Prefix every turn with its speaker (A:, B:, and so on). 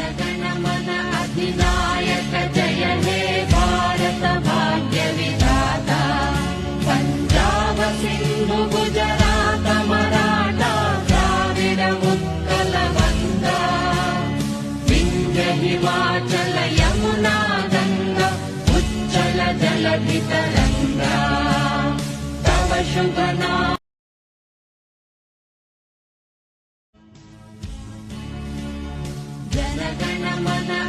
A: जनगणमन अधिनायक जय हे भारत भाग्य विधाता पंजाब सिंधु गुजरात मराठा द्राविड उत्कल गंगा विंध्य हिमाचल यमुना गंगा उच्चल जलधि तरंगा तव शुभ नाम जनगणमन